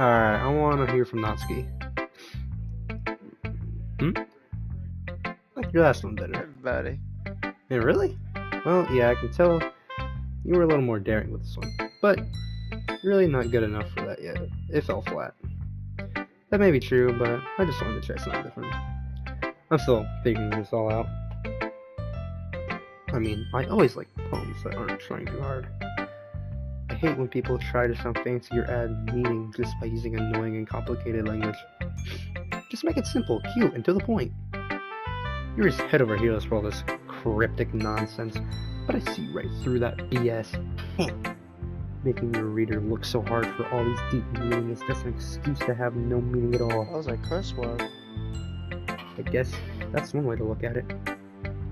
Alright, I want to hear from Natsuki. Like your last one better. Buddy. Yeah, really? Well, yeah, I can tell you were a little more daring with this one. But you're really not good enough for that yet. It fell flat. That may be true, but I just wanted to try something different. I'm still figuring this all out. I mean, I always like poems that aren't trying too hard. I hate when people try to sound fancy or add meaning just by using annoying and complicated language. Just make it simple, cute, and to the point. You're just head over heels for all this cryptic nonsense, but I see right through that BS. Making your reader look so hard for all these deep meanings is just an excuse to have no meaning at all. That was a curse word. I guess that's one way to look at it.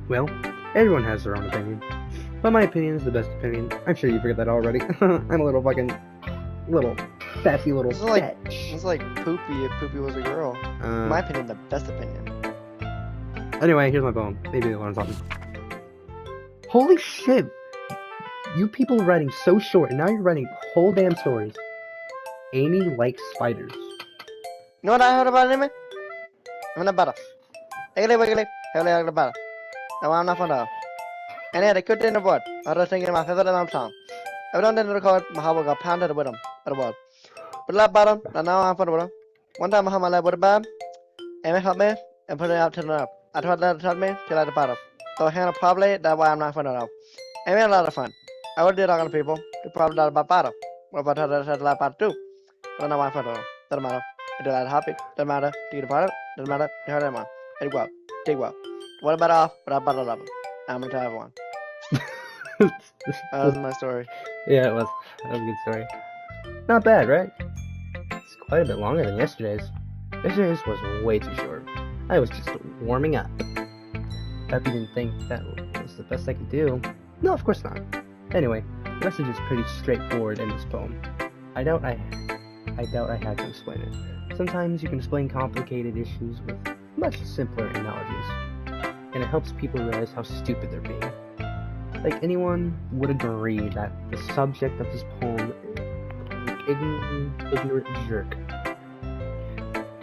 Well, everyone has their own opinion. But my opinion is the best opinion. I'm sure you figured that already. I'm a little sassy little bitch. It's like Poopy if Poopy was a girl. In my opinion, the best opinion. Anyway, here's my poem. Maybe you'll learn something. Holy shit! You people are writing so short, and now you're writing whole damn stories. Amy likes spiders. You know what I heard about him? I'm not better. Wiggly, I'm not fond of. And I could in the word. I was thinking my favorite alarm song. I don't record my how got pounded with him at the word. But la bottom, and now I'm for the one time I have my lab with a bam, and I helped me and put it out to the up. I told that to me till at the bottom. So I had a probably that's why I'm not fond of. I made a lot of fun. I would do talking to people to probably about bottom. What about that part too? I don't know why I'm fond of. Doesn't matter. I do that happy. Doesn't matter. Do the part. Doesn't matter. You heard them on. Take well. Take well. What about off? What about the level? I'm gonna tell everyone. That was my story. Yeah, it was. That was a good story. Not bad, right? It's quite a bit longer than yesterday's. Yesterday's was way too short. I was just warming up. Hope you didn't think that was the best I could do. No, of course not. Anyway, the message is pretty straightforward in this poem. I doubt I had to explain it. Sometimes you can explain complicated issues with much simpler analogies, and it helps people realize how stupid they're being. Like, anyone would agree that the subject of this poem is an ignorant jerk.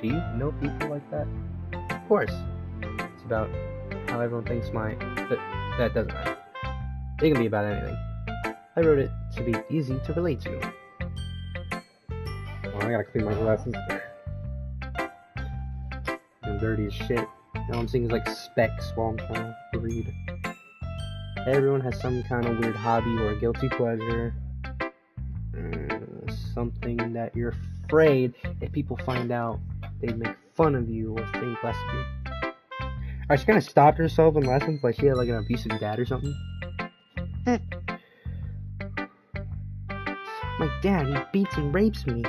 Do you know people like that? Of course. It's about how everyone thinks but that doesn't matter. It can be about anything. I wrote it to be easy to relate to. Oh, I gotta clean my glasses. I'm dirty as shit. All I'm seeing is like specks while I'm trying to read. Everyone has some kind of weird hobby or a guilty pleasure. Something that you're afraid if people find out they'd make fun of you or think less of you. Alright, she kind of stopped herself in lessons like she had like an abusive dad or something. My dad, he beats and rapes me.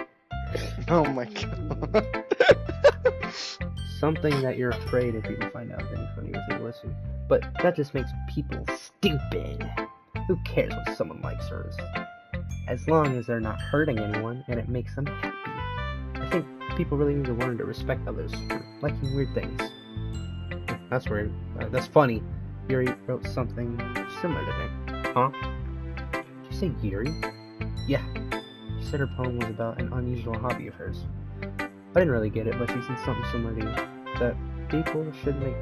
Oh my god. Something that you're afraid if people find out they make fun of you if they listen. But that just makes people stupid. Who cares what someone likes hers? As long as they're not hurting anyone and it makes them happy. I think people really need to learn to respect others for liking weird things. That's weird. That's funny. Yuri wrote something similar today. Huh? Did you say Yuri? Yeah. She said her poem was about an unusual hobby of hers. I didn't really get it, but she said something similar to you. That people should make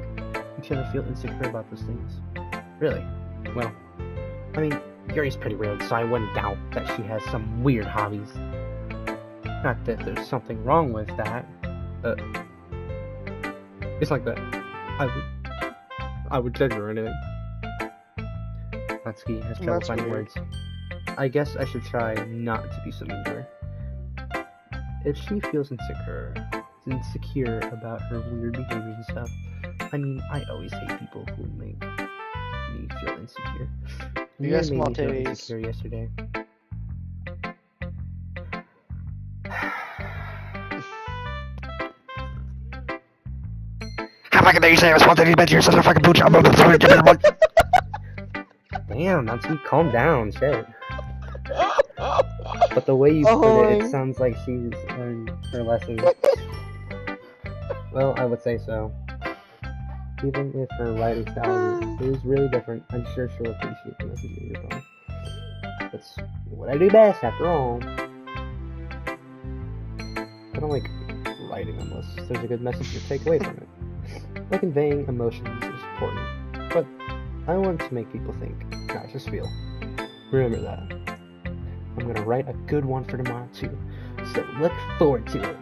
each other feel insecure about those things. Really? Well, I mean, Yuri's pretty weird, so I wouldn't doubt that she has some weird hobbies. Not that there's something wrong with that. It's like that. I would judge her or anything. Natsuki has trouble finding words. I guess I should try not to be so mean to her. If she feels insecure about her weird behavior and stuff, I mean, I always hate people who make me feel insecure. You got small made me feel titties. insecure yesterday. How fucking dare you say I was small titties, bitch? You're such a fucking pooch. I'm gonna throw it. Damn, Natsuki, calm down, shit. But the way you put it sounds like she's learned her lesson. Well, I would say so. Even if her writing style is really different, I'm sure she'll appreciate the message in your poem. That's what I do best, after all. I don't like writing unless there's a good message to take away from it. Like conveying emotions is important, but I want to make people think, not just feel. Remember that. I'm gonna write a good one for tomorrow too, so look forward to it.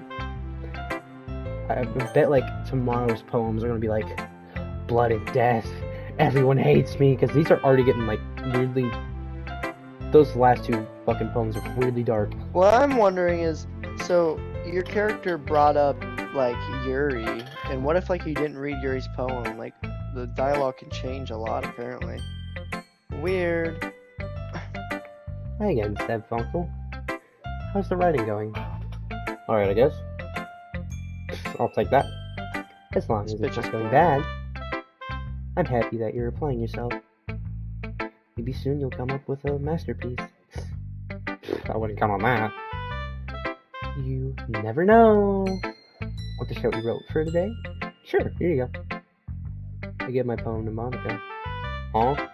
I bet like tomorrow's poems are gonna be like blood and death. Everyone hates me, because these are already getting like weirdly. Those last two fucking poems are weirdly dark. What I'm wondering is, so your character brought up like Yuri, and what if like you didn't read Yuri's poem? Like the dialogue can change a lot apparently. Weird. Hi again, Stepfunkel. How's the writing going? Alright, I guess. I'll take that. As long as it's not going bad. I'm happy that you're applying yourself. Maybe soon you'll come up with a masterpiece. I wouldn't count on that. You never know. Want to show what you wrote for today? Sure, here you go. I give my poem to Monica. Huh?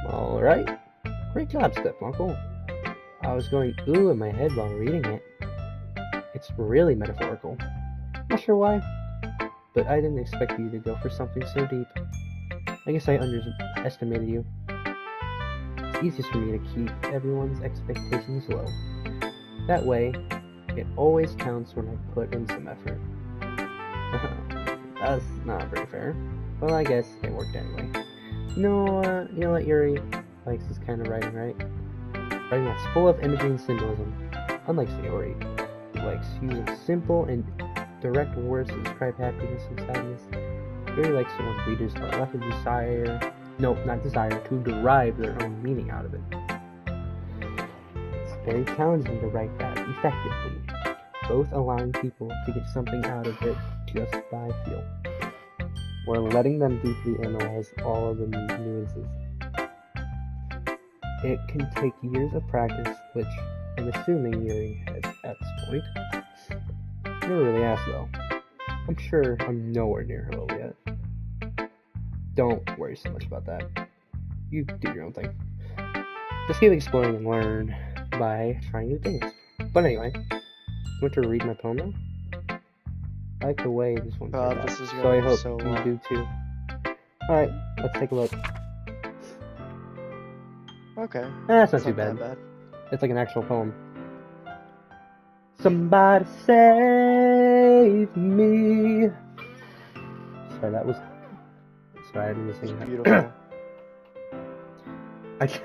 Alright. Great job, Stepfunkel. I was going ooh in my head while reading it. It's really metaphorical. Not sure why, but I didn't expect you to go for something so deep. I guess I underestimated you. It's easiest for me to keep everyone's expectations low. That way, it always counts when I put in some effort. That's not very fair. Well, I guess it worked anyway. No, you know what Yuri likes this kind of writing, right? Writing that's full of imagery and symbolism. Unlike Sayori, who likes using simple and direct words to describe happiness and sadness. Yuri likes it when readers are left with desire to derive their own meaning out of it. It's very challenging to write that effectively, both allowing people to get something out of it just by feel, or letting them deeply analyze all of the nuances. It can take years of practice, which I'm assuming Yuri has at this point. Never really asked though. I'm sure I'm nowhere near her level yet. Don't worry so much about that. You do your own thing. Just keep exploring and learn by trying new things. But anyway, you want to read my poem now? I like the way this one turned out, so I hope you do too. Alright, let's take a look. Okay. That's not too that bad. bad. It's like an actual poem. Somebody save me. Sorry, that was. Sorry, I didn't sing that. Beautiful.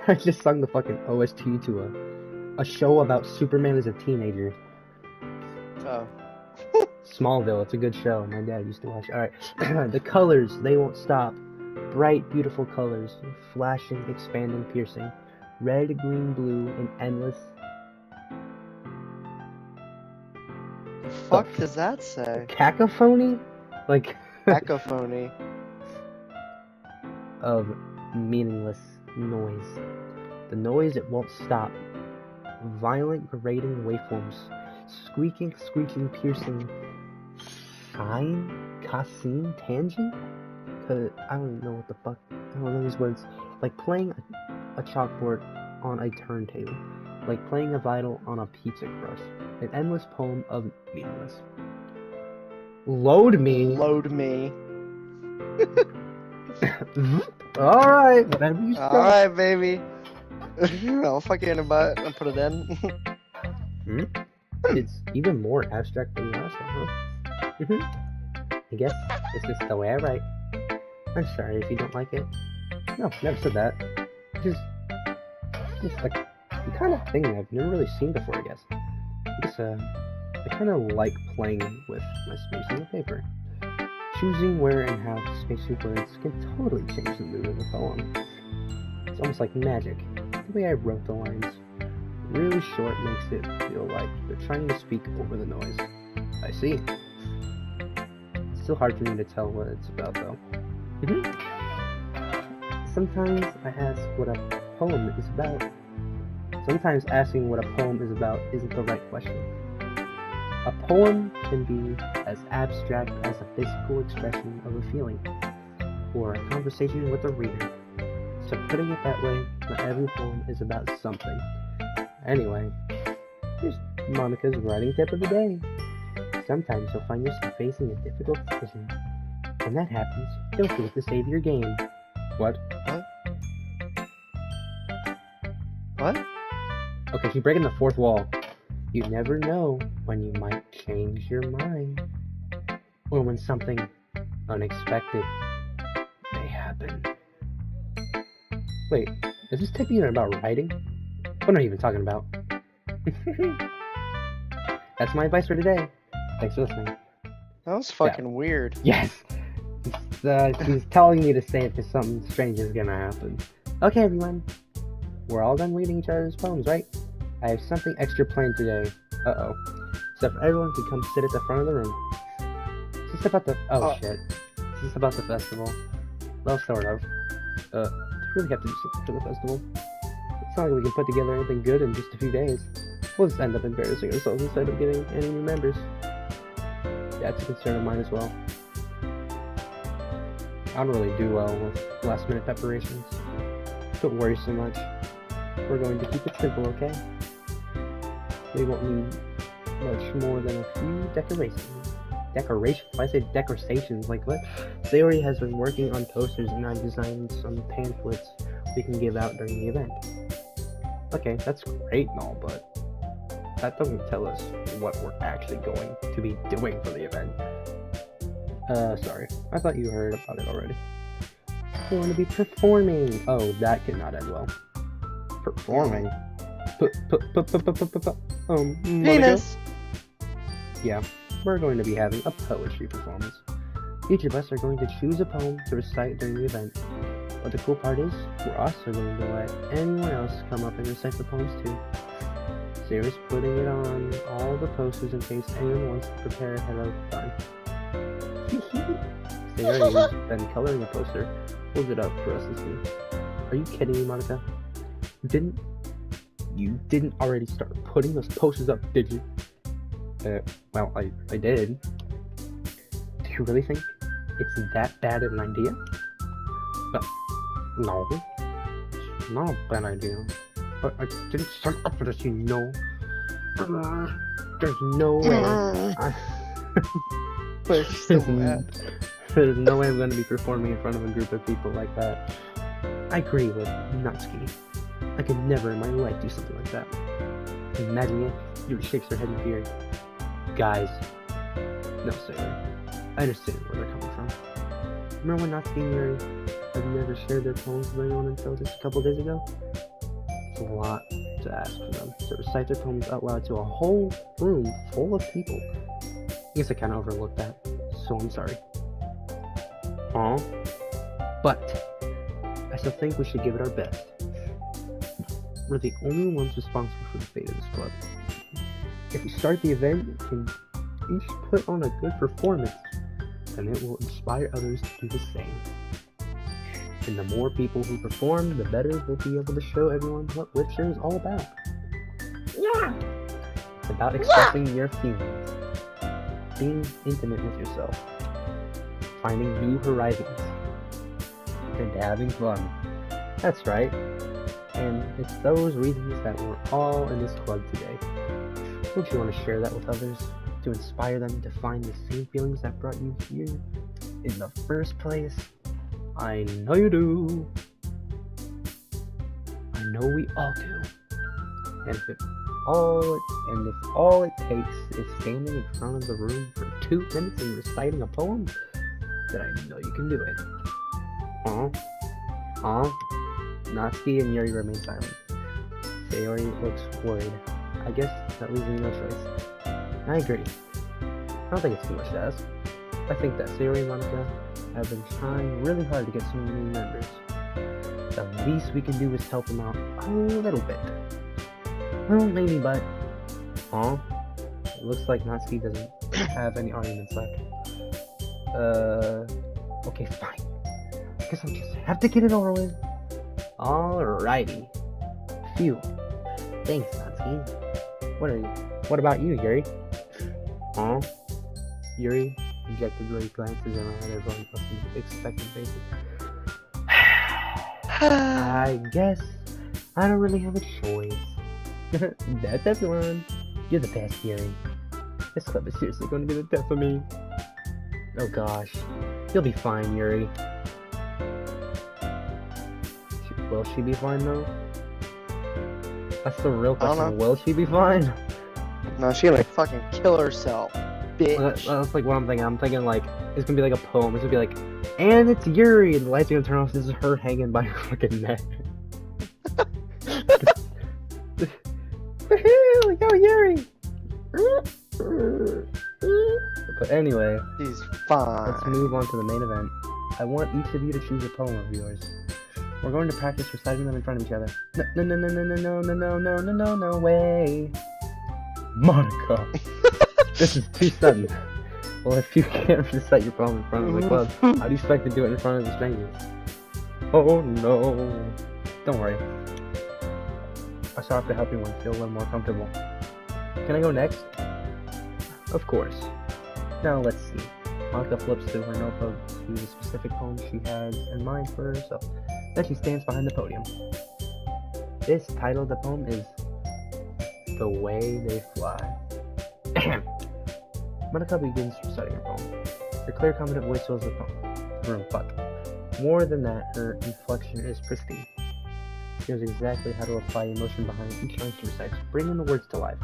I just sung the fucking OST to a show about Superman as a teenager. Oh. Smallville, it's a good show. My dad used to watch. Alright. The colors, they won't stop. Bright, beautiful colors. Flashing, expanding, piercing. Red, green, blue, and endless. The fuck does that say? Cacophony? Like. Cacophony. Of meaningless noise. The noise, it won't stop. Violent, grating waveforms. Squeaking, screeching, piercing. Sine? Cosine? Tangent? I don't know what the fuck. I don't know these words. Like playing a chalkboard on a turntable. Like playing a violin on a pizza crust. An endless poem of meaningless. Load me. Load me. Alright, whatever you say. Alright, baby. I'll fuck you in the butt and put it in. It's even more abstract than the last one, huh? I guess it's just the way I write. I'm sorry if you don't like it. No, never said that. Just like the kind of thing I've never really seen before, I guess. I kind of like playing with my spacing of paper. Choosing where and how to space your words can totally change the mood of the poem. It's almost like magic. The way I wrote the lines, really short, makes it feel like they're trying to speak over the noise. I see. It's still hard for me to tell what it's about, though. Sometimes I ask what a poem is about. Sometimes asking what a poem is about isn't the right question. A poem can be as abstract as a physical expression of a feeling, or a conversation with a reader. So putting it that way, not every poem is about something. Anyway, here's Monica's writing tip of the day. Sometimes you'll find yourself facing a difficult decision. When that happens, don't forget to save your game. What? What? Okay, she's breaking the fourth wall. You never know when you might change your mind. Or when something unexpected may happen. Wait, is this tip even about writing? What are you even talking about? That's my advice for today. Thanks for listening. That was fucking weird. Yes! She's telling me to say it because something strange is gonna happen. Okay, everyone. We're all done reading each other's poems, right? I have something extra planned today. Uh-oh. So if everyone can come sit at the front of the room. Is this about the... Oh, shit. Is this about the festival? Well, sort of. Do we really have to do something for the festival? It's not like we can put together anything good in just a few days. We'll just end up embarrassing ourselves instead of getting any new members. That's a concern of mine as well. I don't really do well with last-minute preparations. Don't worry so much. We're going to keep it simple, okay? We won't need much more than a few decorations. Decorations? Why say decorations? Like what? Sayori has been working on posters and I've designed some pamphlets we can give out during the event. Okay, that's great and all, but that doesn't tell us what we're actually going to be doing for the event. Sorry. I thought you heard about it already. We're going to be performing. Oh, that could not end well. Performing? Penis! Yeah, we're going to be having a poetry performance. Each of us are going to choose a poem to recite during the event. But the cool part is, we're also going to let anyone else come up and recite the poems too. Sarah's putting it on all the posters in case anyone wants to prepare ahead of time. Sarah has been coloring a poster. Hold it up for us to see. Are you kidding me, Monica? You didn't already start putting those posters up, did you? Well, I did. Do you really think it's that bad of an idea? No. It's not a bad idea. But I didn't sign up for this, you know. There's no way. There's no way I'm going to be performing in front of a group of people like that. I agree with Natsuki. I could never in my life do something like that. Imagine it. Yuri shakes her head in fear. Guys. No, Sarah. I understand where they're coming from. Remember when Natsuki and Yuri have never shared their poems with anyone until just a couple days ago? It's a lot to ask for them to recite their poems out loud to a whole room full of people. I guess I kind of overlooked that, so I'm sorry. But I still think we should give it our best. We're the only ones responsible for the fate of this club. If we start the event, we can each put on a good performance, and it will inspire others to do the same. And the more people who perform, the better we'll be able to show everyone what literature is all about. Yeah! It's about expressing your feelings, being intimate with yourself, finding new horizons, and having fun. That's right. And it's those reasons that we're all in this club today. Don't you want to share that with others? To inspire them to find the same feelings that brought you here in the first place? I know you do. I know we all do. And if all it takes is standing in front of the room for 2 minutes and reciting a poem, then I know you can do it. Natsuki and Yuri remain silent. Sayori looks worried. I guess that leaves me no choice. I agree. I don't think it's too much to ask. I think that Sayori and Monica have been trying really hard to get some new members. The least we can do is help them out a little bit. Well, maybe, but... It looks like Natsuki doesn't have any arguments left. Okay, fine. I guess I'll just have to get it over with. Alrighty. Phew. Thanks, Natsuki. What about you, Yuri? Yuri injected great glances around everyone with expectant faces. I guess I don't really have a choice. That's everyone. You're the best, Yuri. This club is seriously going to be the death of me. Oh gosh. You'll be fine, Yuri. Will she be fine though? That's the real I don't question. know. Will she be fine? No, she gonna fucking kill herself, bitch. That's like what I'm thinking. I'm thinking like it's gonna be like a poem. It's gonna be like, and it's Yuri, and the lights are gonna turn off. This is her hanging by her fucking neck. Woohoo! Go Yuri! But anyway, She's fine. let's move on to the main event. I want each of you to choose a poem of yours. We're going to practice reciting them in front of each other. No, no, no, no, no, no, no, no, no, no, no, no way. Monica. This is too sudden. Well, if you can't recite your poem in front of the club, how do you expect to do it in front of the strangers? Oh no. Don't worry. I still have to help you one feel a little more comfortable. Can I go next? Of course. Now let's see. Monica flips through her notebook to the specific poem she has in mind for herself. Then she stands behind the podium. This title of the poem is The Way They Fly. Monica begins reciting her poem. Her clear, confident voice fills the room. More than that, her inflection is pristine. She knows exactly how to apply emotion behind each line she recites, bringing the words to life.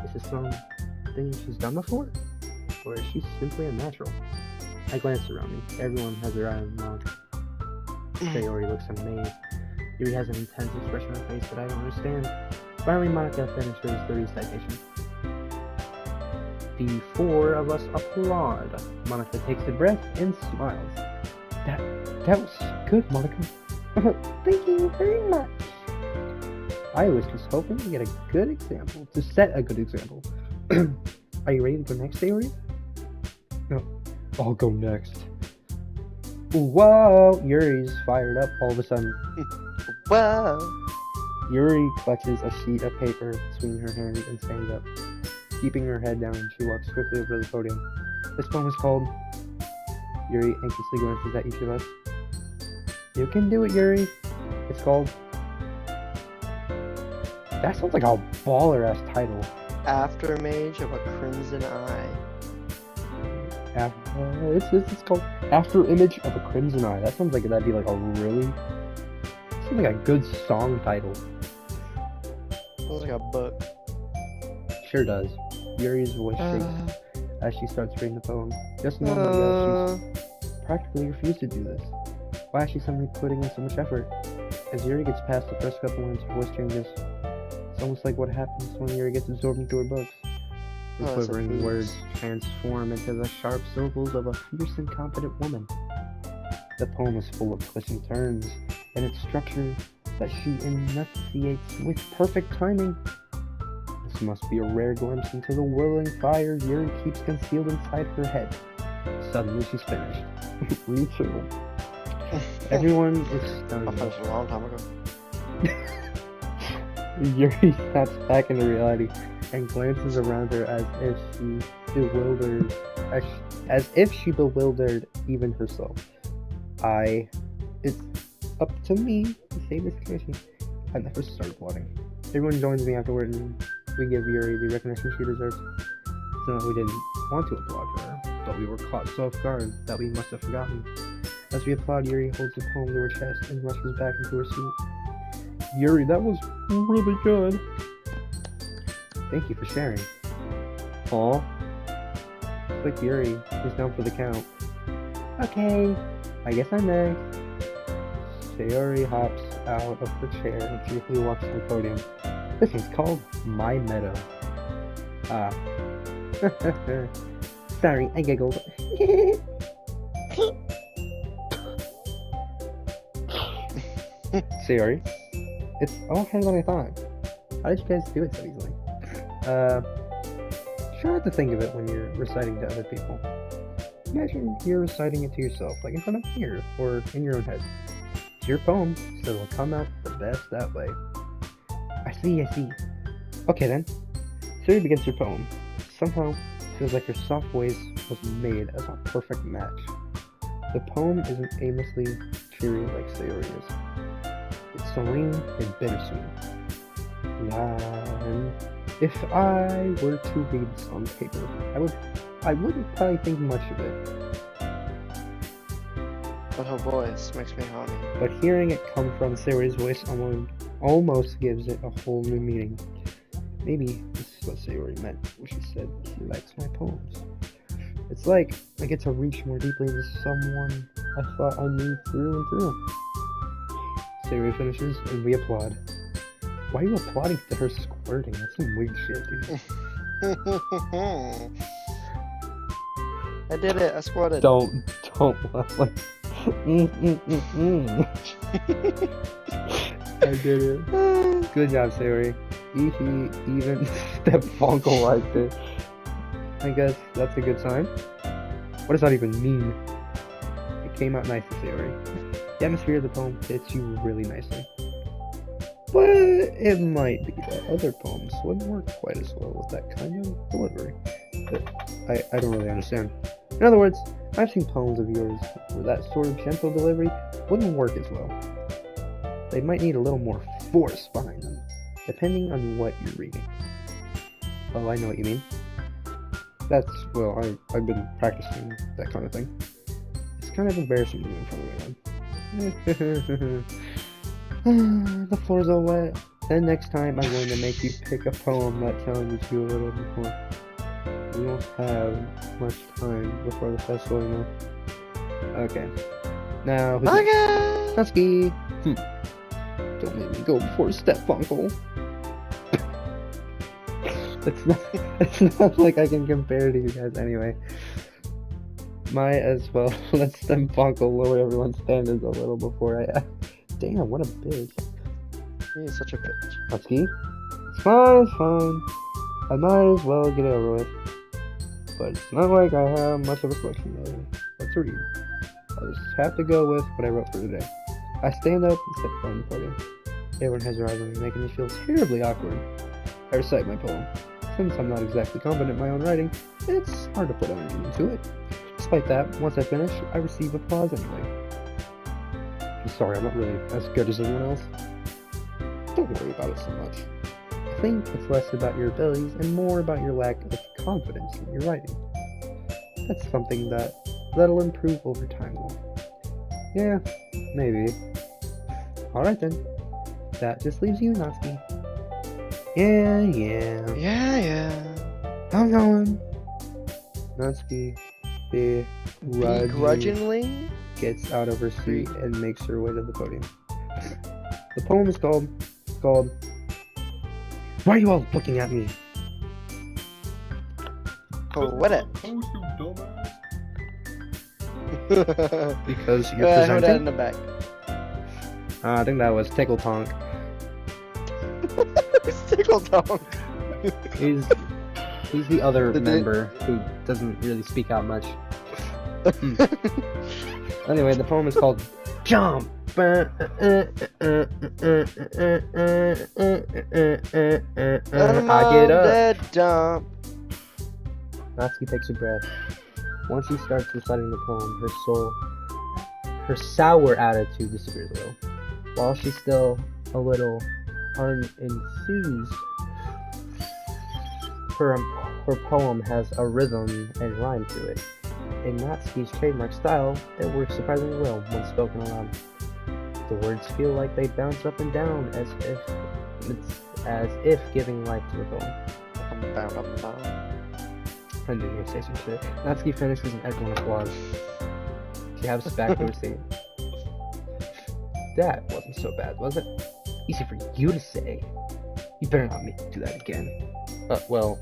Is this something she's done before? Or is she simply a natural? I glance around me. Everyone has their eye on Monica. Sayori looks amazed. Yuri has an intense expression on her face that I don't understand. Finally, Monica finishes the recitation. The four of us applaud. Monica takes a breath and smiles. That was good, Monica. Thank you very much. I was just hoping to get a good example, to set a good example. Are you ready to go next, Sayori? No, I'll go next. Whoa! Yuri's fired up all of a sudden. Wow. Yuri clutches a sheet of paper between her hands and stands up. Keeping her head down, she walks quickly over to the podium. This poem is called... Yuri anxiously glances at each of us. You can do it, Yuri. It's called... That sounds like a baller-ass title. Aftermage of a Crimson Eye. It's called After Image of a Crimson Eye. That sounds like that'd be like a really... Sounds like a good song title. Sounds like a book. Sure does. Yuri's voice shakes as she starts reading the poem. Just a moment ago, she's practically refused to do this. Why is she suddenly putting in so much effort? As Yuri gets past the first couple lines, her voice changes. It's almost like what happens when Yuri gets absorbed into her books. The quivering words transform into the sharp syllables of a fierce and confident woman. The poem is full of twists and turns, and its structure that she enunciates with perfect timing. This must be a rare glimpse into the whirling fire Yuri keeps concealed inside her head. Suddenly she's finished. Me too. Everyone is I stunned. finished a long time ago. Yuri snaps back into reality and glances around her as if she bewildered even herself. It's up to me to save the situation. I never started plotting. Everyone joins me afterward and we give Yuri the recognition she deserves. It's not that we didn't want to applaud for her, but we were caught so off guard that we must have forgotten. As we applaud, Yuri holds the poem to her chest and rushes back into her seat. Yuri, that was really good. Thank you for sharing. Aw. Looks like Yuri is down for the count. Okay, I guess I'm next. Sayori hops out of her chair and cheerfully walks to the podium. This one's called My Meadow. Ah. Sorry, I giggled. Sayori, it's all harder than I thought. How did you guys do it so easily? Try not to think of it when you're reciting to other people. Imagine you're reciting it to yourself, like in front of a mirror, or in your own head. It's your poem, so it'll come out the best that way. I see. Okay then. Sayori begins her poem. Somehow, it feels like her soft voice was made as a perfect match. The poem isn't aimlessly cheery like Sayori is. It's serene and bittersweet. And If I were to read this on paper, I wouldn't probably think much of it. But her voice makes me horny. But hearing it come from Sayori's voice almost gives it a whole new meaning. Maybe this is what Sayori meant when she said she likes my poems. It's like I get to reach more deeply into someone I thought I knew through and through. Sayori finishes and we applaud. Why are you applauding to her squirting? That's some weird shit, dude. I did it. I squatted. Don't laugh like. I did it. Good job, Sayori. Even Stepfunkel liked it. I guess that's a good sign. What does that even mean? It came out nicely, Sayori. The atmosphere of the poem fits you really nicely. But it might be that other poems wouldn't work quite as well with that kind of delivery. But I don't really understand. In other words, I've seen poems of yours where that sort of gentle delivery wouldn't work as well. They might need a little more force behind them, depending on what you're reading. Oh, I know what you mean. Well, I've been practicing that kind of thing. It's kind of embarrassing to do in front of everyone. The floor's all wet. Then next time I'm going to make you pick a poem that challenges you a little bit more. We don't have much time before the festival, you know. Okay. Now, who's next? Husky! Don't make me go before Stepfunkel. It's not like I can compare to you guys anyway. Might as well let Stepfunkel lower everyone's standards a little before I act. Damn, what a bitch. He's such a bitch. Husky? It's fine. I might as well get it over with. But it's not like I have much of a selection of what to read. I'll just have to go with what I wrote for today. I stand up and sit from the podium. Everyone has their eyes on me, making me feel terribly awkward. I recite my poem. Since I'm not exactly confident in my own writing, it's hard to put energy into it. Despite that, once I finish, I receive applause anyway. I'm sorry, I'm not really as good as everyone else. Don't worry about it so much. I think it's less about your abilities and more about your lack of confidence in your writing. That's something that'll improve over time though. Yeah, maybe. Alright then. That just leaves you, Natsuki. Yeah. I'm going. Natsuki Begrudgingly gets out of her seat and makes her way to the podium. The poem is called Why are you all looking at me? Poetic. Because you're Who that in presenting? the back? I think that was Tickle Tonk. Tickle Tonk. He's the other member who doesn't really speak out much. Anyway, the poem is called Jump. I get up. Jump. Natsuki takes a breath. Once she starts reciting the poem, her sour attitude disappears a little. While she's still a little unenthused, her poem has a rhythm and rhyme to it. In Natsuki's trademark style, it works surprisingly well when spoken aloud. The words feel like they bounce up and down as if giving life to the poem. I knew you were gonna say some shit. Natsuki finishes an excellent applause. She hops back to her seat. That wasn't so bad, was it? Easy for you to say. You better not make me do that again. Well,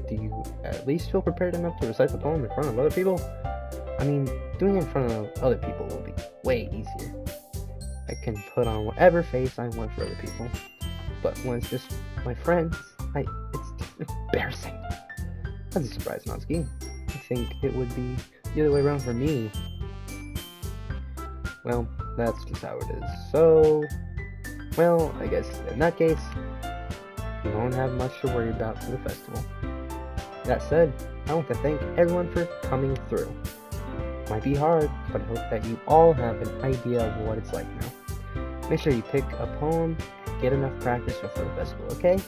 do you at least feel prepared enough to recite the poem in front of other people? I mean, doing it in front of other people will be way easier. I can put on whatever face I want for other people. But when it's just my friends, it's just embarrassing. That's a surprise, Natsuki. I think it would be the other way around for me. Well, that's just how it is. So, well, I guess in that case, you won't have much to worry about for the festival. That said, I want to thank everyone for coming through. Might be hard, but I hope that you all have an idea of what it's like now. Make sure you pick a poem and get enough practice before the festival, okay?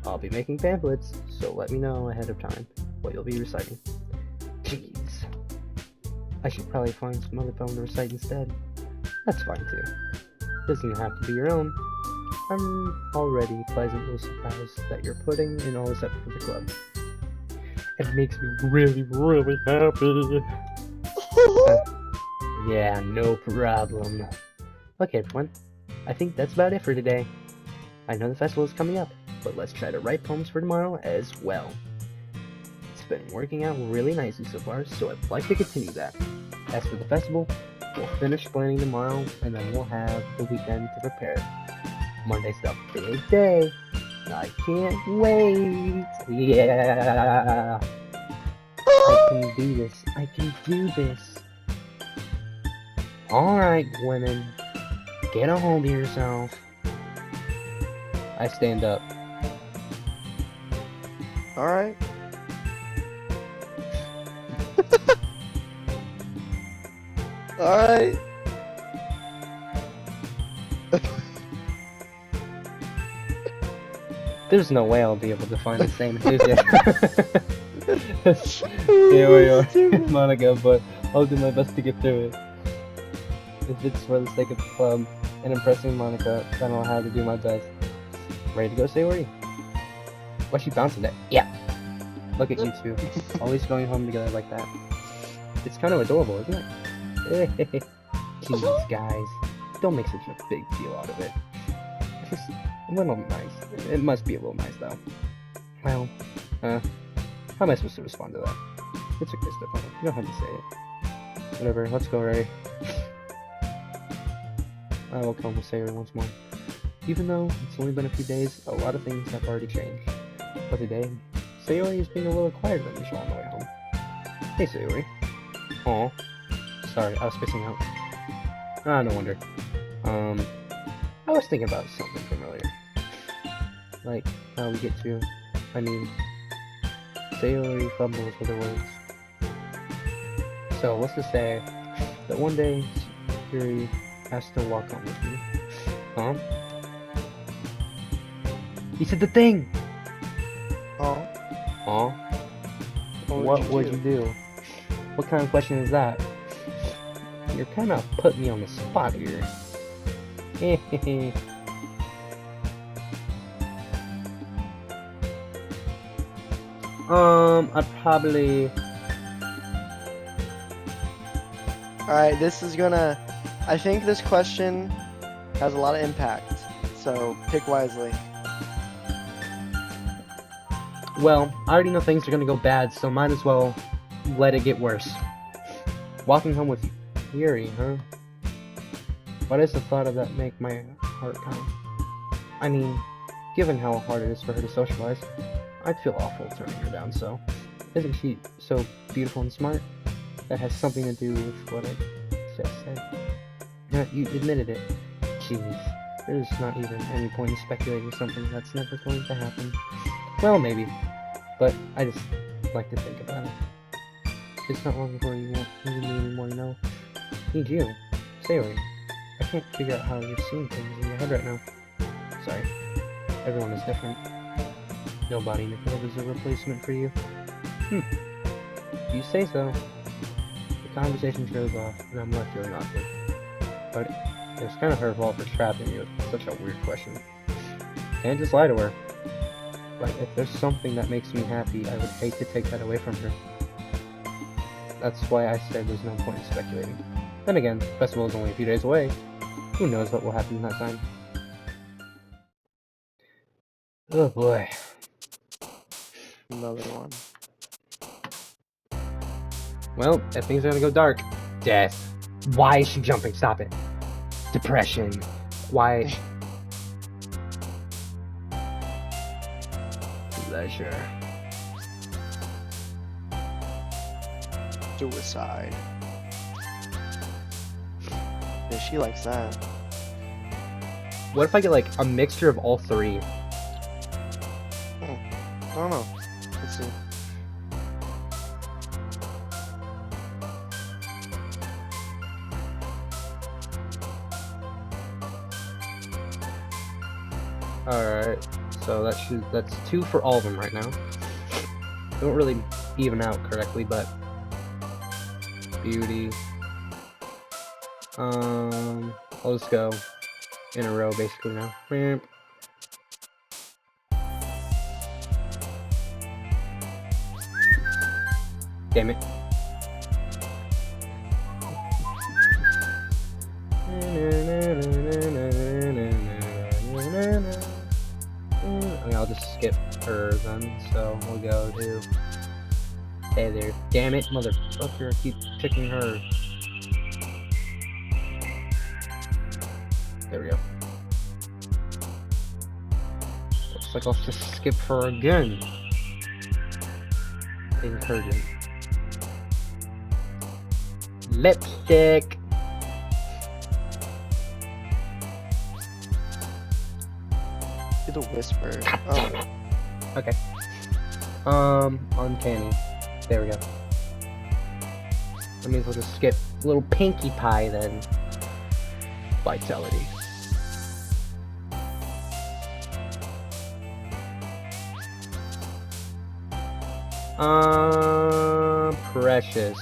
I'll be making pamphlets, so let me know ahead of time what you'll be reciting. Jeez. I should probably find some other poem to recite instead. That's fine too. Doesn't have to be your own. I'm already pleasantly surprised that you're putting in all this effort for the club. It makes me really, really happy. Yeah, no problem. Okay, everyone. I think that's about it for today. I know the festival is coming up, but let's try to write poems for tomorrow as well. It's been working out really nicely so far, so I'd like to continue that. As for the festival, we'll finish planning tomorrow, and then we'll have the weekend to prepare. Monday's the big day. I can't wait. Yeah. I can do this. I can do this. Alright, women. Get a hold of yourself. I stand up. Alright. Alright. There's no way I'll be able to find the same enthusiasm. Here we are, Monica, but I'll do my best to get through it. If it's for the sake of the club and impressing Monica, then I'll have to do my best. Ready to go, Sayori? Why's she bouncing that? Yeah! Look at you two, always going home together like that. It's kind of adorable, isn't it? Jeez, guys, don't make such a big deal out of it. It's just a little nice. It must be a little nice, though. Well, how am I supposed to respond to that? It's okay, Stefano. You don't have to say it. Whatever, let's go, Ray. I will come with Sayori once more. Even though it's only been a few days, a lot of things have already changed. But today, Sayori is being a little quieter than usual on the way home. Hey, Sayori. Aw. Sorry, I was spacing out. Ah, no wonder. I was thinking about something from earlier. Like, how we get to... Sayori fumbles with her words. So, let's just say that one day, Sayori has to walk home with me. Huh? You said the thing! Oh. Huh? What would you do? What kind of question is that? You're kind of putting me on the spot here. I'd probably... Alright, this is gonna... I think this question has a lot of impact, so pick wisely. Well, I already know things are gonna go bad, so might as well let it get worse. Walking home with Yuri, huh? Why does the thought of that make my heart pound? I mean, given how hard it is for her to socialize, I'd feel awful turning her down, so... Isn't she so beautiful and smart? That has something to do with what I just said. Yeah, you admitted it. Jeez, there's not even any point in speculating something that's never going to happen. Well, maybe. But I just like to think about it. It's not long before you won't need me anymore, you know? Need you. Sayori. I can't figure out how you're seeing things in your head right now. Sorry. Everyone is different. Nobody in the club is a replacement for you. You say so. The conversation goes off, and I'm left feeling awkward. But it was kind of her fault for trapping you with such a weird question. Can't just lie to her. But if there's something that makes me happy, I would hate to take that away from her. That's why I said there's no point in speculating. Then again, the festival is only a few days away. Who knows what will happen in that time? Oh boy. Another one. Well, if things are gonna go dark. Death. Why is she jumping? Stop it. Depression. Why? Pleasure. Suicide. Yeah, she likes that. What if I get like a mixture of all three? I don't know. Let's see. Alright, So that's 2 for all of them right now. Don't really even out correctly, but beauty. I'll just go in a row basically now. Damn it. I'll just skip her then, so we'll go to... Hey there. Damn it, motherfucker, I keep picking her. There we go. Looks like I'll just skip her again. Encouraging. Lipstick! Do the whisper. Oh. Okay. Uncanny. There we go. That means we'll just skip little Pinkie Pie then. Vitality. Precious.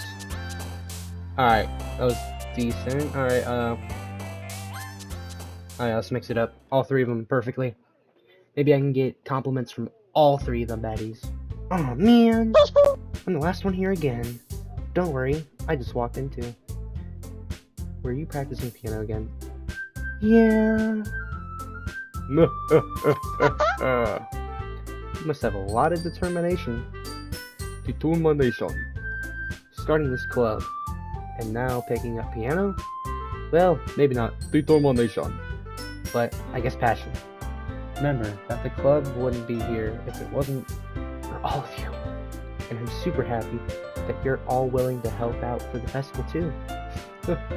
Alright, that was decent. Alright, let's mix it up. All 3 of them perfectly. Maybe I can get compliments from all 3 of the baddies. Oh man! I'm the last one here again. Don't worry, I just walked into. Were you practicing piano again? Yeah. You must have a lot of determination. Determination. Starting this club, and now picking up piano? Well, maybe not determination, but I guess passion. Remember that the club wouldn't be here if it wasn't for all of you. And I'm super happy that you're all willing to help out for the festival too.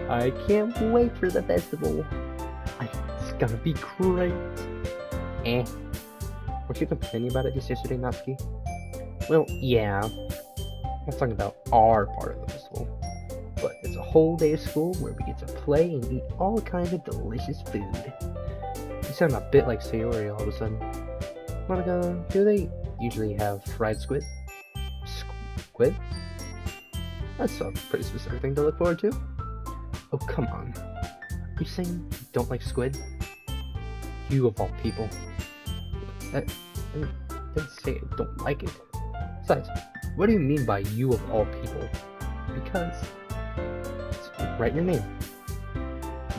I can't wait for the festival. It's gonna be great. Weren't you complaining about it just yesterday, Natsuki? Well, yeah. I'm not talking about our part of the festival. But it's a whole day of school where we get to play and eat all kinds of delicious food. You sound a bit like Sayori all of a sudden. Monica, do they usually have fried squid? Squid? That's a pretty specific thing to look forward to. Oh, come on. Are you saying you don't like squid? You of all people. I didn't say I don't like it. Besides, what do you mean by you of all people? Because, write your name.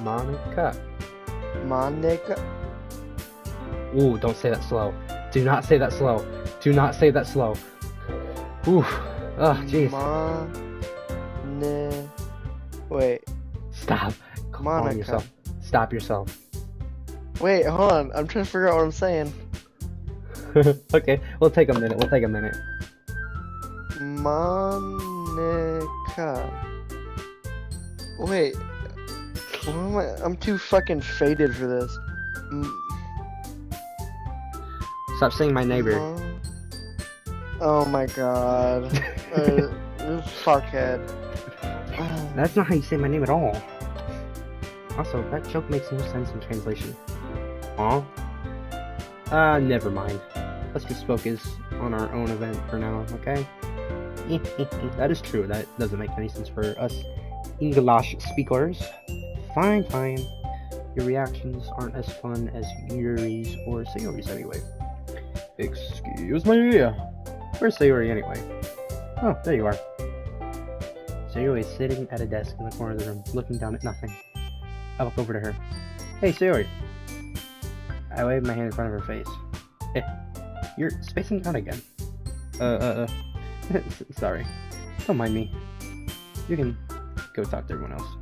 Monica. Monica. Ooh, don't say that slow. Do not say that slow. Do not say that slow. Ooh. Oh, jeez. Wait. Stop. Calm Monica. yourself. Stop yourself. Wait, hold on. I'm trying to figure out what I'm saying. Okay, we'll take a minute. We'll take a minute. Monica. Wait. What am I? I'm too fucking faded for this. Stop saying my neighbor. Oh my god. Fuckhead. That's not how you say my name at all. Also, that joke makes no sense in translation. Aw? Never mind. Let's just focus on our own event for now, okay? That is true. That doesn't make any sense for us English speakers. Fine, fine. Your reactions aren't as fun as Yuri's or Sayori's anyway. Excuse me? Where's Sayori anyway? Oh, there you are. Sayori is sitting at a desk in the corner of the room, looking down at nothing. I walk over to her. Hey, Sayori. I wave my hand in front of her face. Hey, you're spacing out again. Sorry. Don't mind me. You can go talk to everyone else.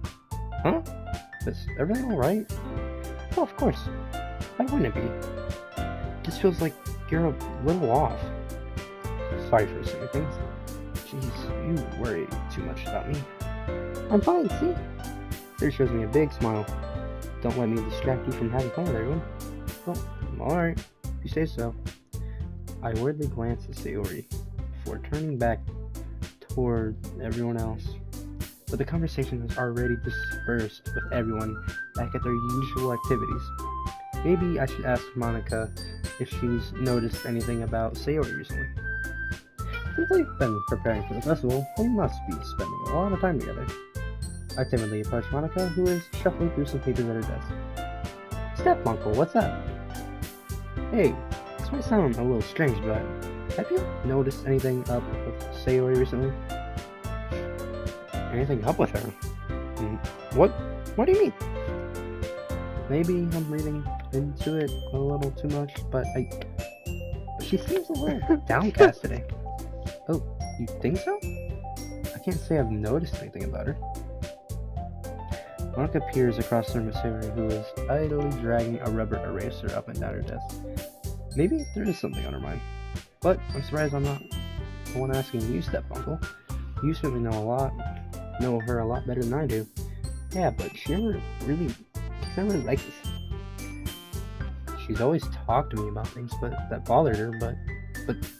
Huh? Is everything alright? Oh, of course. Why wouldn't it be? This feels like you're a little off. Sorry for saying things. Jeez, you worry too much about me. I'm fine, see? There shows me a big smile. Don't let me distract you from having fun with everyone. Well, alright, if you say so. I weirdly glance at Sayori before turning back toward everyone else. But the conversation has already dispersed with everyone back at their usual activities. Maybe I should ask Monica if she's noticed anything about Sayori recently. Since they've been preparing for the festival, they must be spending a lot of time together. I timidly approach Monica, who is shuffling through some papers at her desk. Step-uncle, what's up? Hey, this might sound a little strange, but have you noticed anything up with Sayori recently? Anything up with her? What do you mean? Maybe I'm reading into it a little too much, but she seems a little downcast today. Oh, you think so? I can't say I've noticed anything about her. Monica peers across the room at Sayori, who is idly dragging a rubber eraser up and down her desk. Maybe there is something on her mind. But I'm surprised I'm not the one asking you, step-uncle. You certainly know her a lot better than I do. Yeah, but she's never really like this. She's always talked to me about things that bothered her, but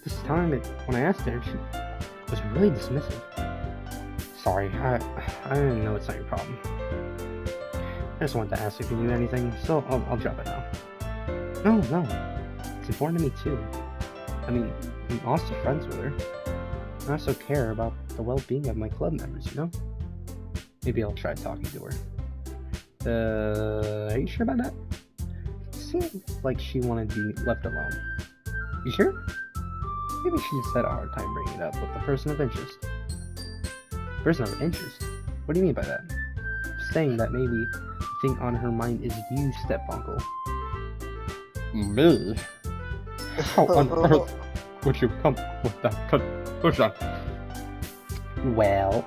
this time when I asked her, she was really dismissive. Sorry, I didn't know it's not your problem. I just wanted to ask if you knew anything, so I'll drop it now. No, it's important to me too. I mean, I'm also friends with her. I also care about the well-being of my club members, you know? Maybe I'll try talking to her. Are you sure about that? It seemed like she wanted to be left alone. You sure? Maybe she just had a hard time bringing it up with the person of interest. Person of interest? What do you mean by that? Saying that maybe the thing on her mind is you, step-uncle. Me? How on earth would you come with that conclusion? Well,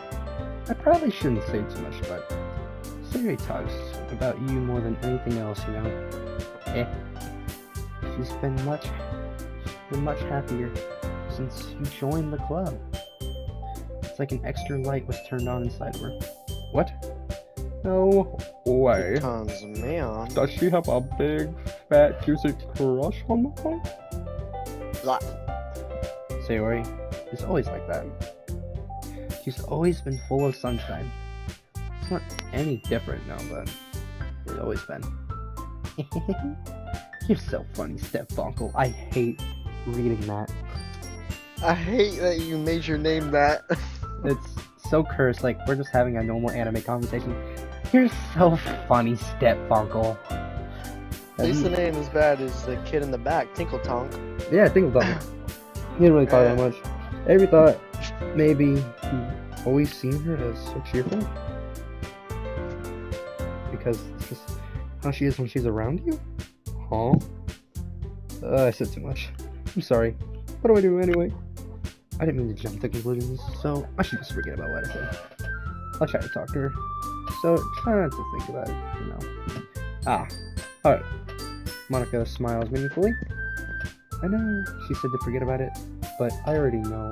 I probably shouldn't say too much, but Sayori talks about you more than anything else, you know. She's been much happier since you joined the club. It's like an extra light was turned on inside of her. What? No way. Tons, man. Does she have a big, fat, juicy crush on my boy? Sayori is always like that. She's always been full of sunshine. It's not any different now, but it's always been. You're so funny, step-uncle. I hate reading that. I hate that you made your name that. It's so cursed, like we're just having a normal anime conversation. You're so funny, step-uncle. At least the name is bad as the kid in the back, Tinkle Tonk. Yeah, Tinkle Tonk. He didn't really talk that much. Every thought maybe you've always seen her as so cheerful. Because it's just how she is when she's around you? Huh? I said too much. I'm sorry. What do I do anyway? I didn't mean to jump to conclusions, so I should just forget about what I said. I'll try to talk to her. So try not to think about it for now. Alright. Monica smiles meaningfully. I know she said to forget about it, but I already know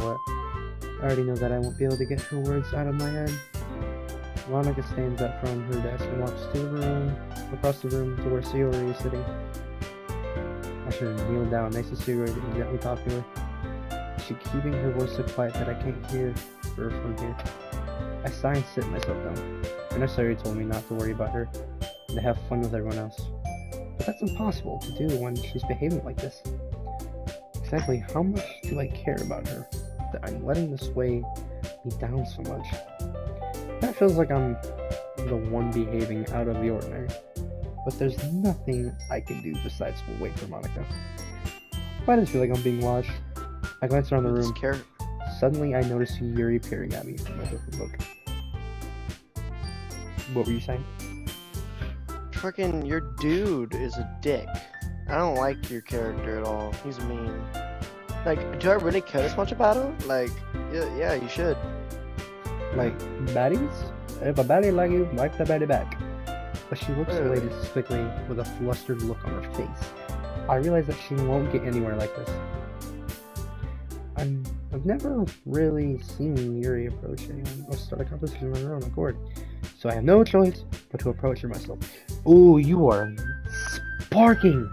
that I won't be able to get her words out of my head. Monica stands up from her desk and walks across the room to where Sayori is sitting. I should kneel down next to Sayori and gently talk to her. She keeping her voice so quiet that I can't hear her from here. I sigh and sit myself down. I know Sayori told me not to worry about her and to have fun with everyone else. But that's impossible to do when she's behaving like this. Exactly how much do I care about her that I'm letting this weigh me down so much? That feels like I'm the one behaving out of the ordinary. But there's nothing I can do besides wait for Monica. Why does it feel like I'm being watched? I glance around the room. Suddenly I notice Yuri peering at me from a different book. What were you saying? Frickin' your dude is a dick. I don't like your character at all. He's mean. Like, do I really care this much about him? Like, yeah, you should. Like, baddies? If a baddie like you, wipe the baddie back. But she looks away quickly with a flustered look on her face. I realize that she won't get anywhere like this. I've never really seen Yuri approach anyone or start a conversation on her own accord, so I have no choice but to approach her myself. Ooh, you are sparking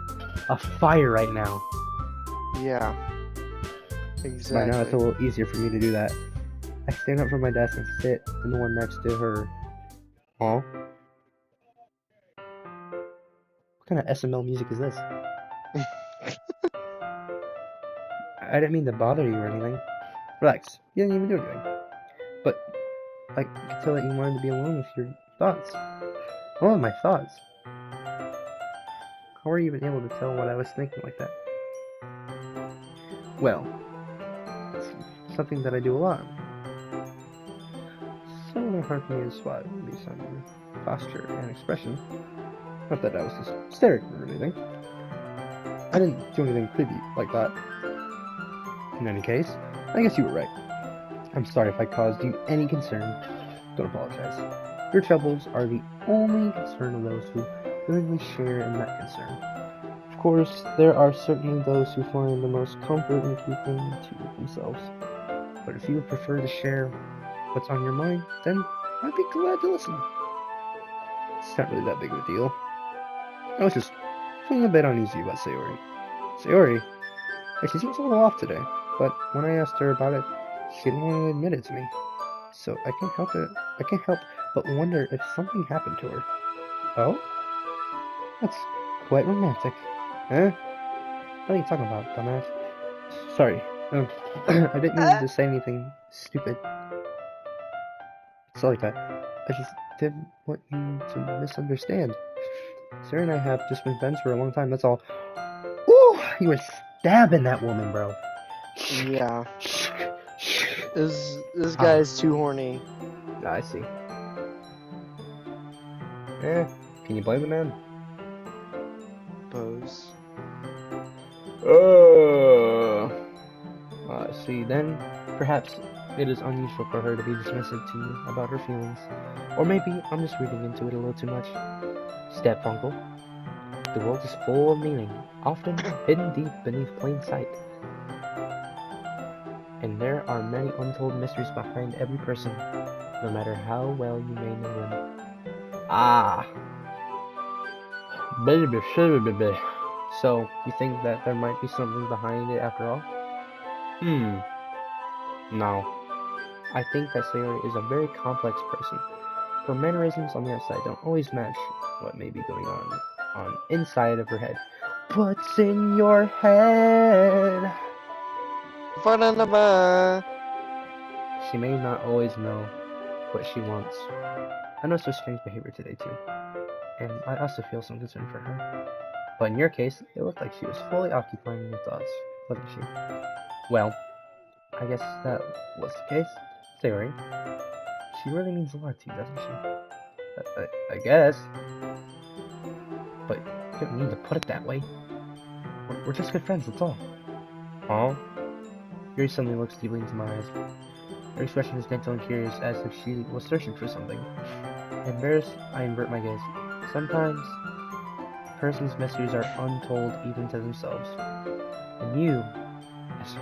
a fire right now. Yeah. Exactly. Right now it's a little easier for me to do that. I stand up from my desk and sit in the one next to her. Huh? What kind of SML music is this? I didn't mean to bother you or anything. Relax. You didn't even do anything. But I could tell that you wanted to be alone with your thoughts. Oh, my thoughts. How were you even able to tell what I was thinking like that? Well, it's something that I do a lot. So hard for me to spot based on your posture and expression. Not that I was just staring or anything. I didn't do anything creepy like that. In any case, I guess you were right. I'm sorry if I caused you any concern. Don't apologize. Your troubles are the only concern of those who willingly share in that concern. Of course, there are certainly those who find the most comfort in keeping to themselves. But if you would prefer to share what's on your mind, then I'd be glad to listen. It's not really that big of a deal. I was just feeling a bit uneasy about Sayori. Sayori? Yeah, she seems a little off today, but when I asked her about it, she didn't want to admit it to me. So I can't help but wonder if something happened to her. Oh? That's quite romantic. Huh? What are you talking about, dumbass? Sorry. I didn't mean to say anything stupid. Sorry, I just didn't want you to misunderstand. Sarah and I have just been friends for a long time, that's all. Ooh! You were stabbing that woman, bro. Yeah. This guy's too horny. I see. Can you blame the man? Pose. See, then perhaps it is unusual for her to be dismissive to you about her feelings. Or maybe I'm just reading into it a little too much. Step-uncle, the world is full of meaning, often hidden deep beneath plain sight. And there are many untold mysteries behind every person, no matter how well you may know them. Ah! Baby. So, you think that there might be something behind it after all? No. I think that Sayori is a very complex person. Her mannerisms on the outside don't always match what may be going on inside of her head. What's in your head? She may not always know what she wants. I noticed her strange behavior today too, and I also feel some concern for her. But in your case, it looked like she was fully occupied in your thoughts, wasn't she? Well, I guess that was the case. Sayori, she really means a lot to you, doesn't she? I guess. But you don't need to put it that way. We're just good friends, that's all. Aw. Yuri suddenly looks deeply into my eyes. Her expression is gentle and curious, as if she was searching for something. Embarrassed, I invert my gaze. Sometimes, a person's mysteries are untold even to themselves. And you, as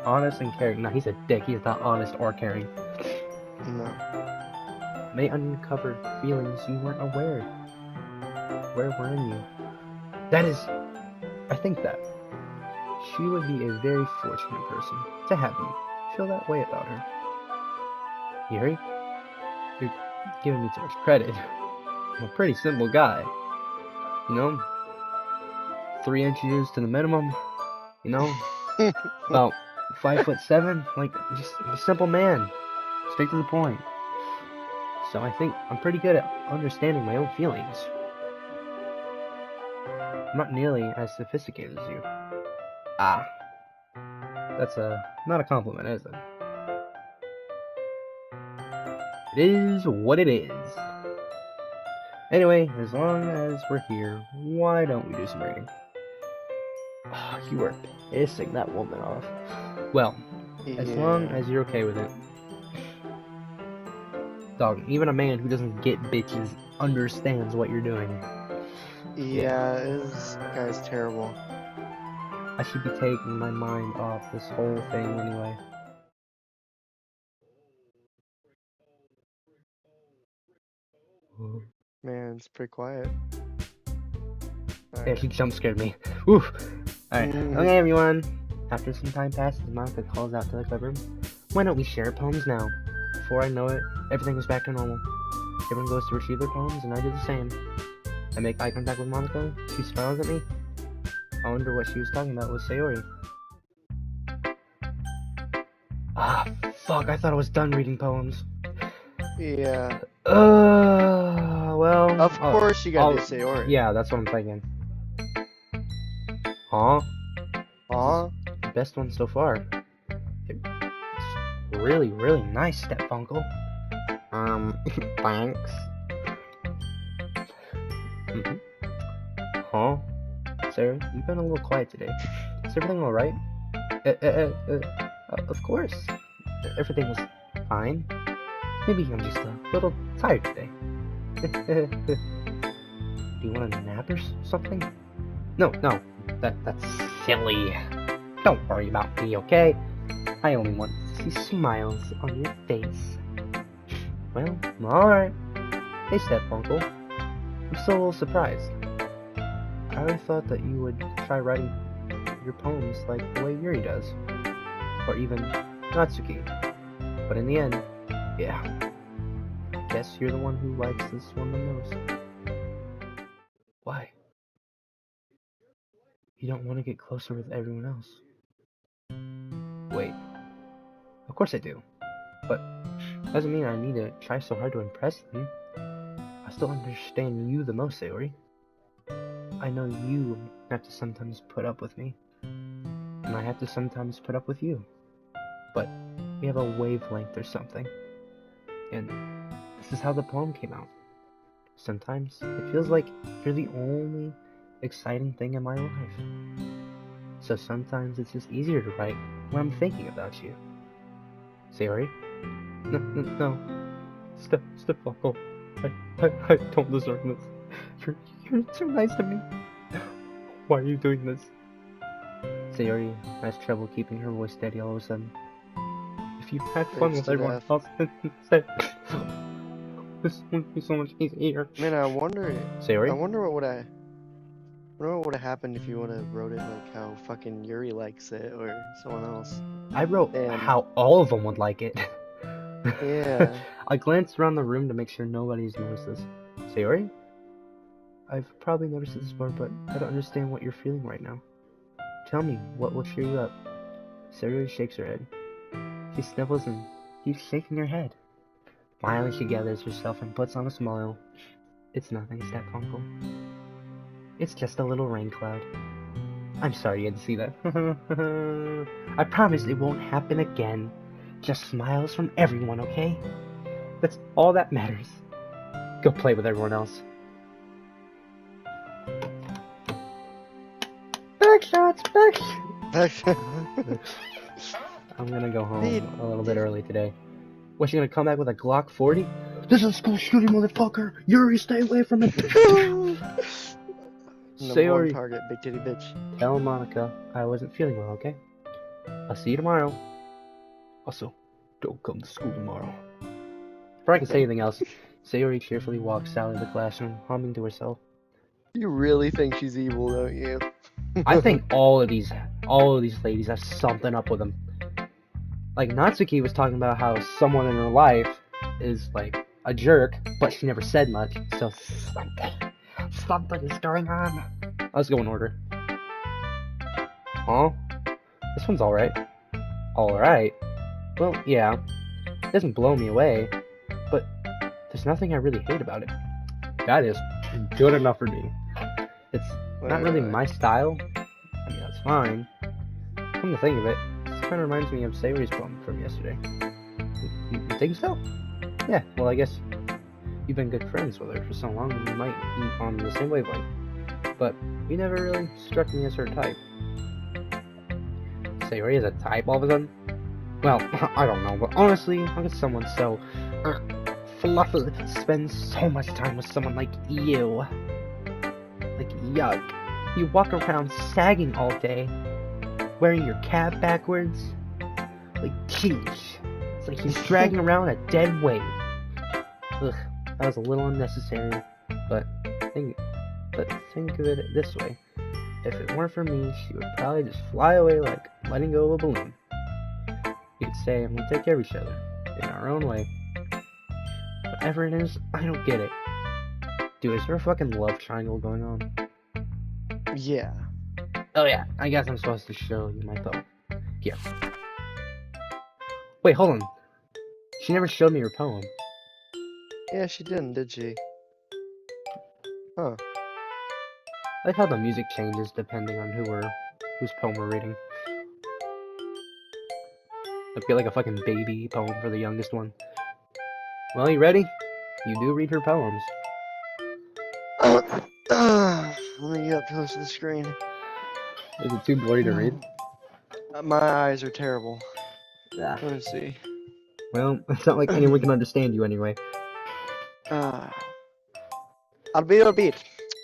honest and caring, nah, he's a dick, he's not honest or caring, No. may uncover feelings you weren't aware where were in you. That is, I think that she would be a very fortunate person to have you feel that way about her. Yuri, you're giving me too much credit. I'm a pretty simple guy. You know? 3 inches to the minimum. You know? About 5'7", like just a simple man. Straight to the point. So I think I'm pretty good at understanding my own feelings. I'm not nearly as sophisticated as you. Ah. That's not a compliment, is it? It is what it is. Anyway, as long as we're here, why don't we do some reading? Oh, you are pissing that woman off. Well, as long as you're okay with it. Dog, even a man who doesn't get bitches understands what you're doing. Yeah, this guy's terrible. I should be taking my mind off this whole thing anyway. Man, it's pretty quiet. Yeah, she jump scared me. Oof. Alright, okay everyone. After some time passes, Monica calls out to the club room. Why don't we share poems now? Before I know it, everything was back to normal. Everyone goes to retrieve their poems, and I do the same. I make eye contact with Monica. She smiles at me. I wonder what she was talking about with Sayori. fuck, I thought I was done reading poems. Yeah. Well... Of course you gotta do Sayori. Yeah, that's what I'm thinking. Huh? Aw. The best one so far. It's really, really nice, Step Uncle. Thanks. Huh? Sarah, you've been a little quiet today. Is everything alright? Of course. Everything was fine. Maybe I'm just a little tired today. Do you want a nap or something? No, that's silly. Don't worry about me, okay? I only want to see smiles on your face. Well, alright. Hey, Step Uncle. I'm still a little surprised. I always thought that you would try writing your poems like the way Yuri does. Or even Natsuki. But in the end, yeah. I guess you're the one who likes this one the most. Why? You don't want to get closer with everyone else. Wait. Of course I do. But doesn't mean I need to try so hard to impress them. I still understand you the most, Sayori. I know you have to sometimes put up with me. And I have to sometimes put up with you. But we have a wavelength or something. And this is how the poem came out. Sometimes it feels like you're the only exciting thing in my life. So sometimes it's just easier to write when I'm thinking about you. Sayori? No. Step Uncle. I don't deserve this. You're too nice to me. Why are you doing this? Sayori has trouble keeping her voice steady all of a sudden. If you had fun with everyone else instead, this would be so much easier. Man, I wonder Sayori? what would have happened if you would have wrote it like how fucking Yuri likes it or someone else. I wrote Damn. how all of them would like it. Yeah. I glanced around the room to make sure nobody's noticed this. Sayori? I've probably never said this before, but I don't understand what you're feeling right now. Tell me, what will cheer you up? Sayori shakes her head. She sniffles and keeps shaking her head. Finally, she gathers herself and puts on a smile. It's nothing, Step Uncle. It's just a little rain cloud. I'm sorry you had to see that. I promise it won't happen again. Just smiles from everyone, okay? That's all that matters. Go play with everyone else. Back shots! I'm gonna go home a little bit early today. What, you gonna come back with a Glock 40? This is a school shooting, motherfucker! Yuri, stay away from it! Number one Sayori, target, big titty bitch. tell Monica I wasn't feeling well, okay? I'll see you tomorrow. Also, don't come to school tomorrow. Before I can say anything else, Sayori cheerfully walks out of the classroom, humming to herself. You really think she's evil, don't you? I think all of these ladies have something up with them. Like, Natsuki was talking about how someone in her life is, like, a jerk, but she never said much, so something is going on. Let's go in order. Huh? This one's alright. Alright? Well, yeah. It doesn't blow me away, but there's nothing I really hate about it. That is good enough for me. It's not really my style. I mean, that's fine. Come to think of it, this kind of reminds me of Sayori's poem from yesterday. You think so? Yeah, well, I guess you've been good friends with her for so long, you might be on the same wavelength. But you never really struck me as her type. Sayori is a type all of a sudden? Well, I don't know, but honestly, how could someone so fluffy spend so much time with someone like you? Like, yuck. You walk around sagging all day, wearing your cap backwards. Like, sheesh. It's like he's dragging around a dead weight. Ugh, that was a little unnecessary, but think of it this way. If it weren't for me, she would probably just fly away like letting go of a balloon. You could say we take care of each other, in our own way. Whatever it is, I don't get it. Dude, is there a fucking love triangle going on? Yeah. Oh yeah, I guess I'm supposed to show you my phone. Here. Wait, hold on. she never showed me her poem. Yeah, she didn't, did she? Huh. I like how the music changes depending on whose poem we're reading. It'd be like a fucking baby poem for the youngest one. Well, you ready? You do read her poems. Let me get up close to the screen. Is it too blurry to read? My eyes are terrible. Yeah. Let me see. Well, it's not like anyone can understand you anyway. Albeit,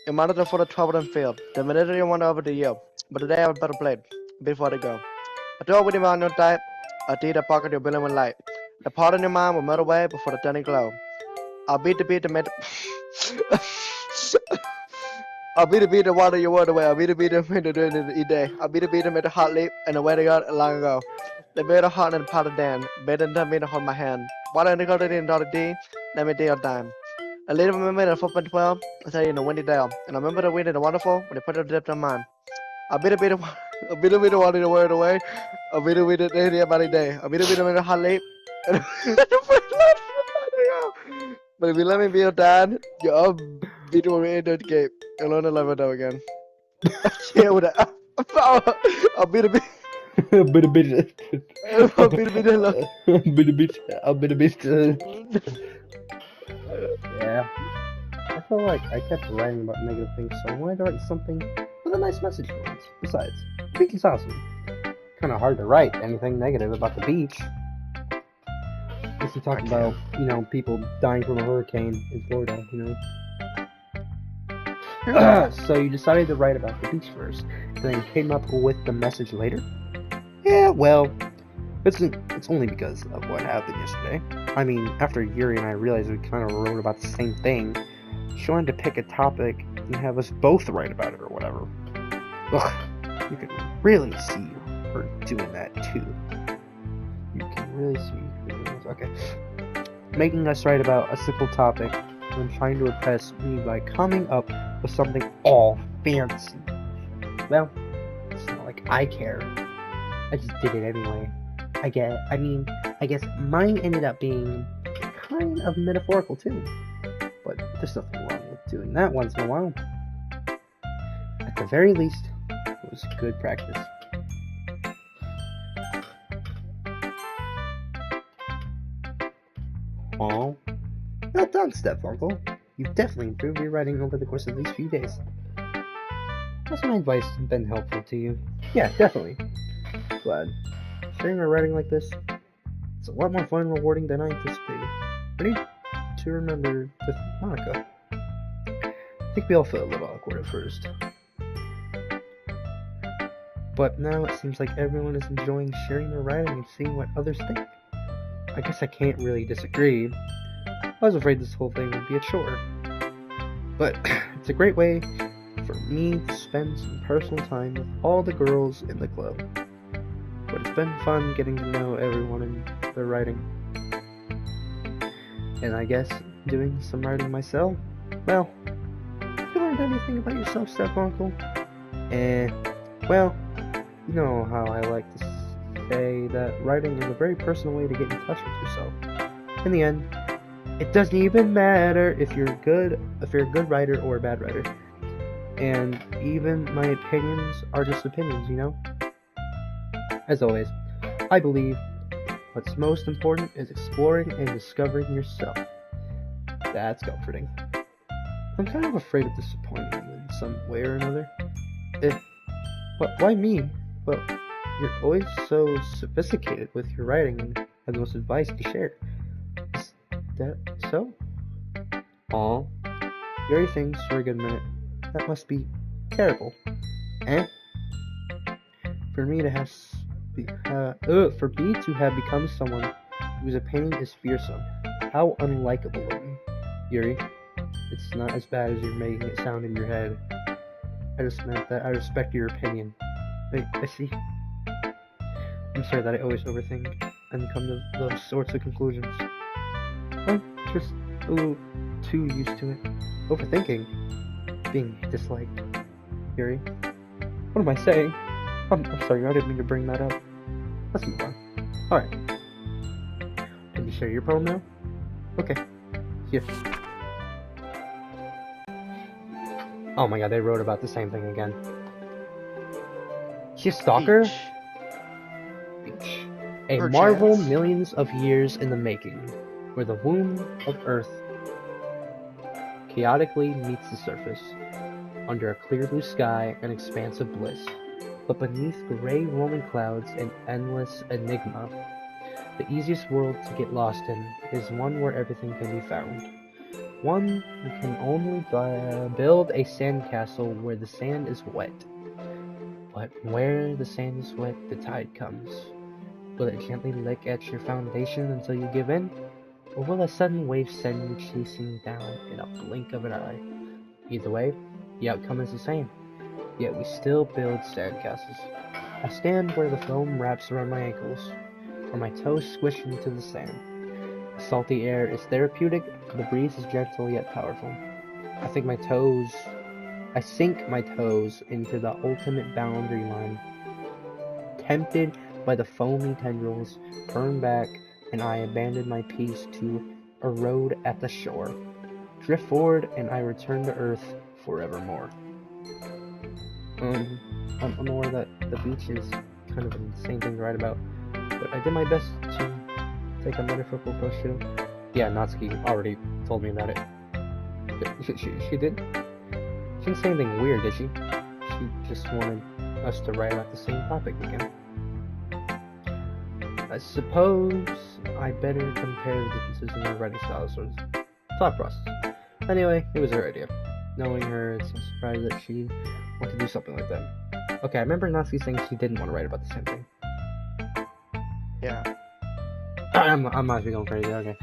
you monitor for the trouble and failed. The military went over to you, but today I was better played. Before they go, I told with him on your type. I did a pocket your billion light. The part in your mind will melt away before the turning glow. I'll beat the beat to make I'll beat the beat to water your word away. I'll beat the beat to make the doing it each day. I'll beat the beat to make the heart leap and the way to God long ago. The beat of heart and the part of Dan. Better than me to hold my hand. Water and the God in the D. Let me day or time. I later remember the 4.12. I say in the windy dale. And I remember the wind and the wonderful when they put the depth of mine. I'll beat the beat of water the word away. I'll beat the beat of day by day. I'll beat the beat to make the heart leap. And but if you let me be your dad, you'll beat me in the gate. Alone and never know again. Yeah, with that. I'll beat a bit. Bit a bit. I'll beat a bit alone. Bit a bit. I'll bit a bit. Yeah. I felt like I kept writing about negative things, so I wanted to write something with a nice message for once. Besides, the beach is awesome. Kind of hard to write anything negative about the beach. If you talk about, people dying from a hurricane in Florida, So you decided to write about the beach first, and then came up with the message later? Yeah, well, it's only because of what happened yesterday. I mean, after Yuri and I realized we kind of wrote about the same thing, she wanted to pick a topic and have us both write about it or whatever. Ugh, you can really see her doing that too. You can really see her doing this. Okay. Making us write about a simple topic and trying to impress me by coming up with something all fancy. Well, it's not like I care. I just did it anyway. I guess mine ended up being kind of metaphorical too. But there's nothing wrong with doing that once in a while. At the very least, it was good practice. Aw. Well done, Step-Uncle. You've definitely improved your writing over the course of these few days. Has my advice been helpful to you? Yeah, definitely. Glad. Sharing our writing like this, it's a lot more fun and rewarding than I anticipated. Ready to remember with Monica. I think we all felt a little awkward at first. But now it seems like everyone is enjoying sharing their writing and seeing what others think. I guess I can't really disagree. I was afraid this whole thing would be a chore. But it's a great way for me to spend some personal time with all the girls in the club. But it's been fun getting to know everyone in their writing. And I guess doing some writing myself. Well, have you learned anything about yourself, Step-Uncle? Well, you know how I like to say that writing is a very personal way to get in touch with yourself. In the end, it doesn't even matter if you're a good writer or a bad writer. And even my opinions are just opinions, As always, I believe what's most important is exploring and discovering yourself. That's comforting. I'm kind of afraid of disappointing you in some way or another. Why me? Well, you're always so sophisticated with your writing and have the most advice to share. Is that so? Aw, Yuri thinks for a good minute. That must be terrible. For me to have become someone whose opinion is fearsome. How unlikable of me. Yuri, it's not as bad as you're making it sound in your head. I just meant that I respect your opinion. Wait, I see. I'm sorry that I always overthink and come to those sorts of conclusions. I'm just a little too used to it. Overthinking. Being disliked. Yuri, what am I saying? I'm sorry, I didn't mean to bring that up. Let's move on. Alright. Don't be share your poem now? Okay. Here. Oh my god, they wrote about the same thing again. She's Stalker? Beach. Beach. A Perchance. marvel millions of years in the making, where the womb of Earth chaotically meets the surface, under a clear blue sky and expanse of bliss, but beneath gray rolling clouds an endless enigma. The easiest world to get lost in is one where everything can be found. One you can only build a sandcastle where the sand is wet. But where the sand is wet, the tide comes. Will it gently lick at your foundation until you give in? Or will a sudden wave send you chasing down in a blink of an eye? Either way, the outcome is the same. Yet we still build sandcastles. I stand where the foam wraps around my ankles, where my toes squish into the sand. The salty air is therapeutic, the breeze is gentle yet powerful. I sink my toes into the ultimate boundary line. Tempted by the foamy tendrils, turn back, and I abandon my peace to erode at the shore. Drift forward, and I return to earth forevermore. I'm aware that the beach is kind of an insane thing to write about, but I did my best to take a metaphorical approach to it. Yeah, Natsuki already told me about it. She did? She didn't say anything weird, did she? She just wanted us to write about the same topic again. I suppose I better compare the differences in our writing styles or thought process. Anyway, it was her idea. Knowing her, it's no surprise that she'd want to do something like that. Okay, I remember Natsuki saying she didn't want to write about the same thing. Yeah. I might be going crazy, okay.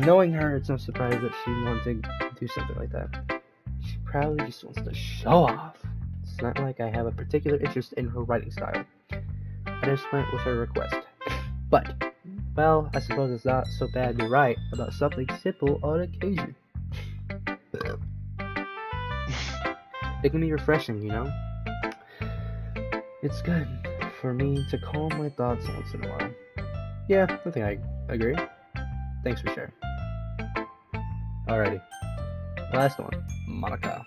Knowing her, it's no surprise that she'd want to do something like that. She probably just wants to show off. It's not like I have a particular interest in her writing style. I just went with her request. But, well, I suppose it's not so bad to write about something simple on occasion. It can be refreshing, you know? It's good for me to calm my thoughts once in a while. Yeah, I think I agree. Thanks for sharing. Alrighty. Last one. Monica.